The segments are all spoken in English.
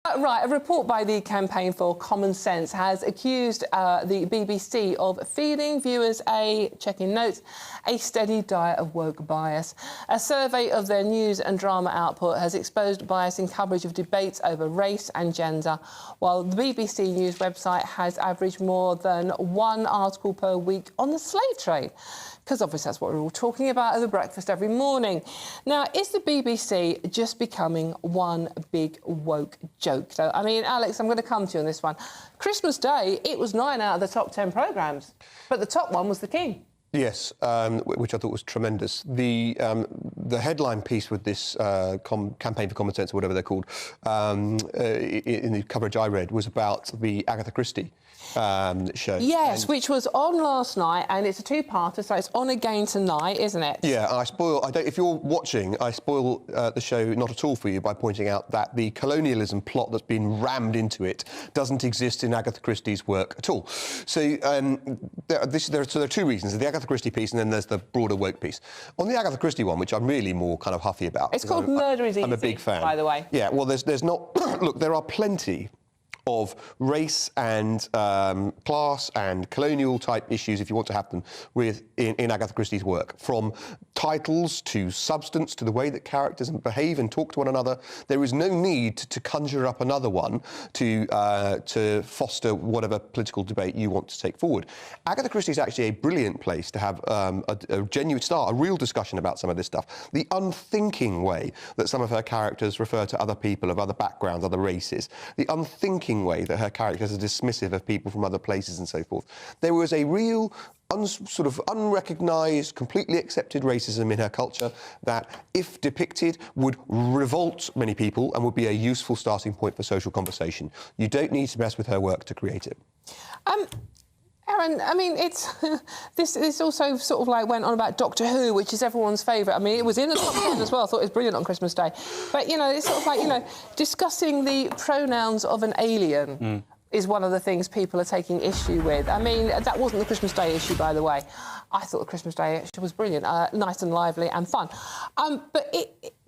Right, a report by the Campaign for Common Sense has accused the BBC of feeding viewers check-in notes, a steady diet of woke bias. A survey of their news and drama output has exposed bias in coverage of debates over race and gender, while the BBC News website has averaged more than one article per week on the slave trade. Because obviously that's what we're all talking about over breakfast every morning. Now, is the BBC just becoming one big woke joke, though? I mean, Alex, I'm going to come to you on this one. Christmas Day, it was 9 out of the top 10 programmes, but the top one was The King. Yes, which I thought was tremendous. The headline piece with this Campaign for Common Sense, or whatever they're called, in the coverage I read, was about the Agatha Christie show. Yes, which was on last night, and it's a two-parter, so it's on again tonight, isn't it? Yeah, if you're watching, I spoil the show not at all for you by pointing out that the colonialism plot that's been rammed into it doesn't exist in Agatha Christie's work at all. So there are two reasons. There's the Agatha Christie piece, and then there's the broader woke piece. On the Agatha Christie one, which I'm really more kind of huffy about. It's called Murder is Easy. I'm a big fan, by the way. Yeah, well, there's not... Look, there are plenty of race and class and colonial-type issues, if you want to have them, in Agatha Christie's work. From titles to substance to the way that characters behave and talk to one another. There is no need to conjure up another one to foster whatever political debate you want to take forward. Agatha Christie is actually a brilliant place to have a genuine start, a real discussion about some of this stuff. The unthinking way that some of her characters refer to other people of other backgrounds, other races. The unthinking way that her characters are dismissive of people from other places and so forth. There was a real sort of unrecognised, completely accepted racism in her culture that, if depicted, would revolt many people and would be a useful starting point for social conversation. You don't need to mess with her work to create it. Aaron, I mean, it's this also sort of like went on about Doctor Who, which is everyone's favourite. I mean, it was in the top 10 as well. I thought it was brilliant on Christmas Day. But, you know, it's sort of like, you know, discussing the pronouns of an alien is one of the things people are taking issue with. I mean, that wasn't the Christmas Day issue, by the way. I thought the Christmas Day issue was brilliant, nice and lively and fun. But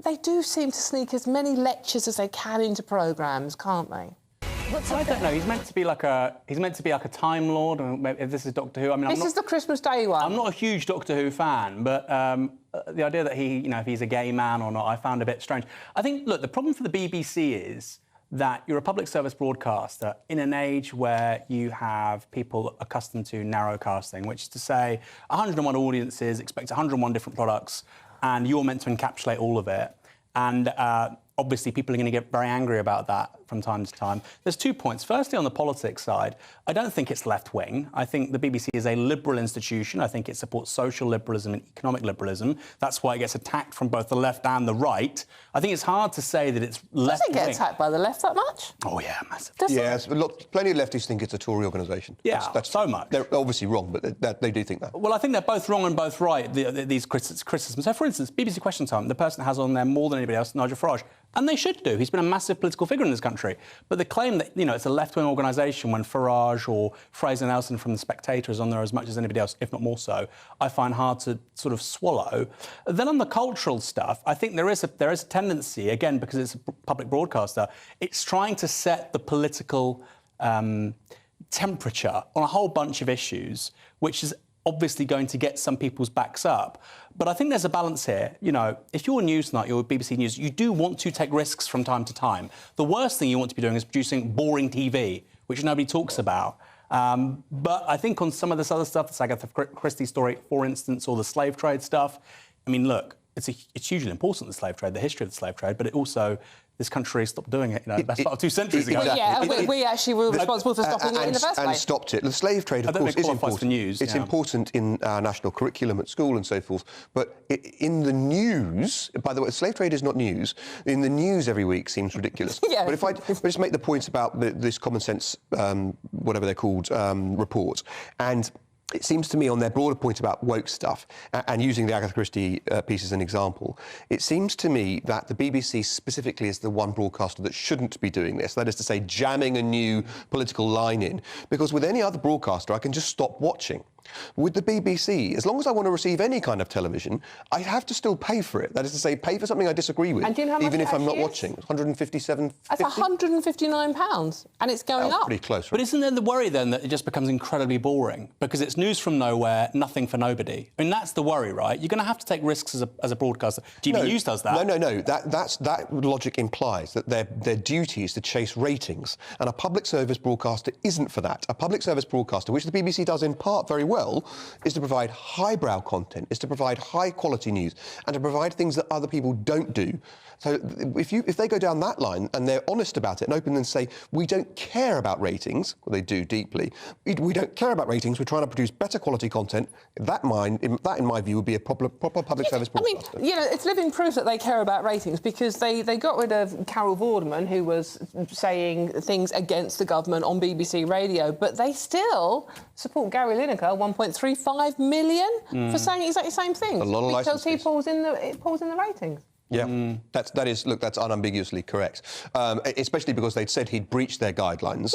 they do seem to sneak as many lectures as they can into programmes, can't they? I don't know. He's meant to be like a Time Lord. If this is Doctor Who, I mean, this is the Christmas Day one. I'm not a huge Doctor Who fan, but the idea that if he's a gay man or not, I found a bit strange. I think, look, the problem for the BBC is that you're a public service broadcaster in an age where you have people accustomed to narrowcasting, which is to say 101 audiences, expect 101 different products, and you're meant to encapsulate all of it. And obviously, people are going to get very angry about that from time to time. There's 2 points. Firstly, on the politics side, I don't think it's left-wing. I think the BBC is a liberal institution. I think it supports social liberalism and economic liberalism. That's why it gets attacked from both the left and the right. I think it's hard to say that it's left-wing. Does it get attacked by the left that much? Oh, yeah, massive. Yes, plenty of leftists think it's a Tory organisation. Yeah, that's so much. They're obviously wrong, but they do think that. Well, I think they're both wrong and both right, these criticisms. So, for instance, BBC Question Time, the person has on there more than anybody else, Nigel Farage. And they should do. He's been a massive political figure in this country. But the claim that, you know, it's a left-wing organisation when Farage or Fraser Nelson from The Spectator is on there as much as anybody else, if not more so, I find hard to sort of swallow. Then on the cultural stuff, I think there is a tendency, again, because it's a public broadcaster, it's trying to set the political temperature on a whole bunch of issues, which is obviously going to get some people's backs up. But I think there's a balance here. You know, if you're Newsnight, you're BBC News, you do want to take risks from time to time. The worst thing you want to be doing is producing boring TV, which nobody talks about. But I think on some of this other stuff, the Agatha Christie story, for instance, or the slave trade stuff, I mean, look, it's hugely important, the slave trade, the history of the slave trade, but it also... This country stopped doing it, you know, that's about 2 centuries ago. Exactly. Yeah, we actually were responsible for stopping it in the first place. And stopped it. The slave trade, of course, is important. News, it's important in our national curriculum at school and so forth. But in the news, by the way, slave trade is not news. In the news every week seems ridiculous. Yeah. But if I just make the points about this common sense, whatever they're called, report, and it seems to me, on their broader point about woke stuff, and using the Agatha Christie piece as an example, it seems to me that the BBC specifically is the one broadcaster that shouldn't be doing this. That is to say, jamming a new political line in. Because with any other broadcaster, I can just stop watching. With the BBC, as long as I want to receive any kind of television, I have to still pay for it. That is to say, pay for something I disagree with, And do you know how much even it if I'm not actually is? watching. £157.50. That's £159, and it's going up. Pretty close. But isn't there the worry then that it just becomes incredibly boring because it's news from nowhere, nothing for nobody? I mean, that's the worry, right? You're going to have to take risks as a broadcaster. GB News does that. No. That logic implies that their duty is to chase ratings, and a public service broadcaster isn't for that. A public service broadcaster, which the BBC does in part very well, is to provide highbrow content, is to provide high-quality news, and to provide things that other people don't do. So if they go down that line and they're honest about it and open and say, we don't care about ratings, well, they do deeply, we don't care about ratings, we're trying to produce better quality content, that in my view would be a proper public service broadcaster. I mean, it's living proof that they care about ratings because they got rid of Carol Vorderman, who was saying things against the government on BBC Radio, but they still support Gary Lineker, 1.35 million, for saying exactly the same thing. A lot of because he license pulls in the ratings. Yeah, that's unambiguously correct. Especially because they'd said he'd breached their guidelines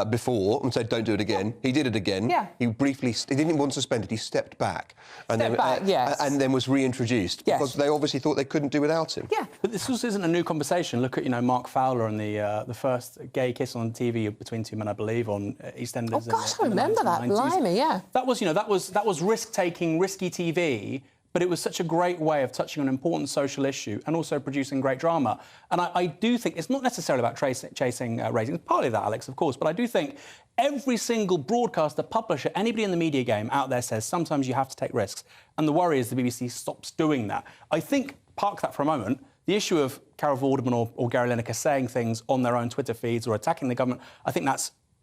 before and said don't do it again. He did it again. Yeah. He didn't want suspended. He stepped back and then was reintroduced because they obviously thought they couldn't do without him. Yeah. But this isn't a new conversation. Look at Mark Fowler and the first gay kiss on TV between two men, I believe, on EastEnders. Oh gosh, I remember that. Blimey, yeah. That was risk-taking, risky TV. But it was such a great way of touching on an important social issue and also producing great drama. And I do think it's not necessarily about chasing ratings, partly that, Alex, of course, but I do think every single broadcaster, publisher, anybody in the media game out there says sometimes you have to take risks. And the worry is the BBC stops doing that. I think, park that for a moment, the issue of Carol Vorderman or Gary Lineker saying things on their own Twitter feeds or attacking the government, I think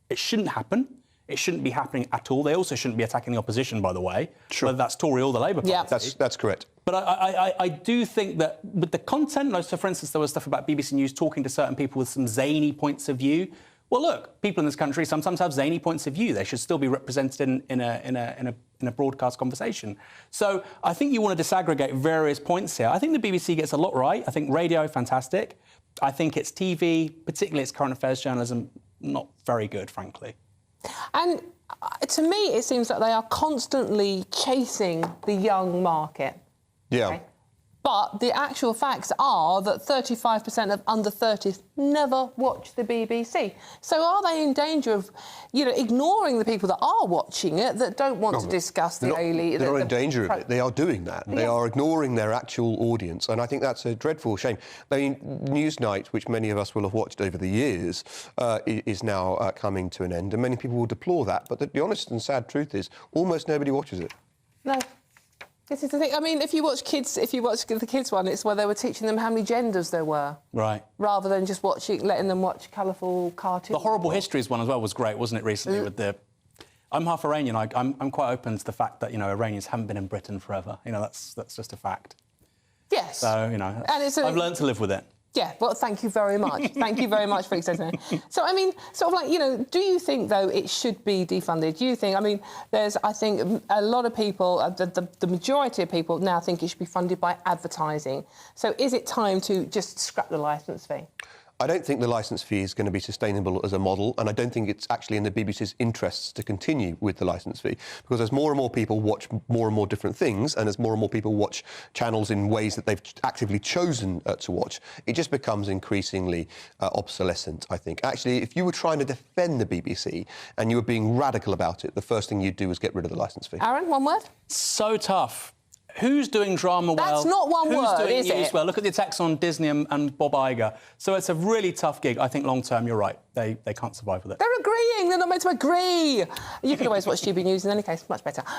it shouldn't happen. It shouldn't be happening at all. They also shouldn't be attacking the opposition, by the way, whether that's Tory or the Labour Party. Yeah, that's correct. But I do think that with the content, so for instance, there was stuff about BBC News talking to certain people with some zany points of view. Well, look, people in this country sometimes have zany points of view. They should still be represented in a broadcast conversation. So I think you want to disaggregate various points here. I think the BBC gets a lot right. I think radio, fantastic. I think it's TV, particularly its current affairs journalism, not very good, frankly. And to me, it seems that they are constantly chasing the young market. Yeah. Okay? But the actual facts are that 35% of under 30s never watch the BBC. So are they in danger of, ignoring the people that are watching it that don't want to discuss the daily... They're not in danger of it. They are doing that. They are ignoring their actual audience. And I think that's a dreadful shame. I mean, Newsnight, which many of us will have watched over the years, is now coming to an end. And many people will deplore that. But the honest and sad truth is almost nobody watches it. No. This is the thing. I mean, if you watch the kids one, it's where they were teaching them how many genders there were. Right. Rather than just letting them watch colourful cartoons. The Horrible Histories one as well was great, wasn't it, recently, with the... I'm half Iranian. I'm quite open to the fact that, Iranians haven't been in Britain forever. That's just a fact. Yes. So, and I've learned to live with it. Yeah, well, thank you very much. Thank you very much for extending it. So, I mean, sort of like, do you think, though, it should be defunded? Do you think, I think a lot of people, the majority of people now think it should be funded by advertising. So is it time to just scrap the licence fee? I don't think the licence fee is going to be sustainable as a model, and I don't think it's actually in the BBC's interests to continue with the licence fee, because as more and more people watch more and more different things, and as more and more people watch channels in ways that they've actively chosen to watch, it just becomes increasingly obsolescent, I think. Actually, if you were trying to defend the BBC and you were being radical about it, the first thing you'd do is get rid of the licence fee. Aaron, one word? So tough. Who's doing drama well? That's not one word, Who's doing is news it? well? Look at the attacks on Disney and Bob Iger. So it's a really tough gig. I think long-term, you're right. They can't survive with it. They're agreeing. They're not meant to agree. You can always watch GB News in any case. Much better.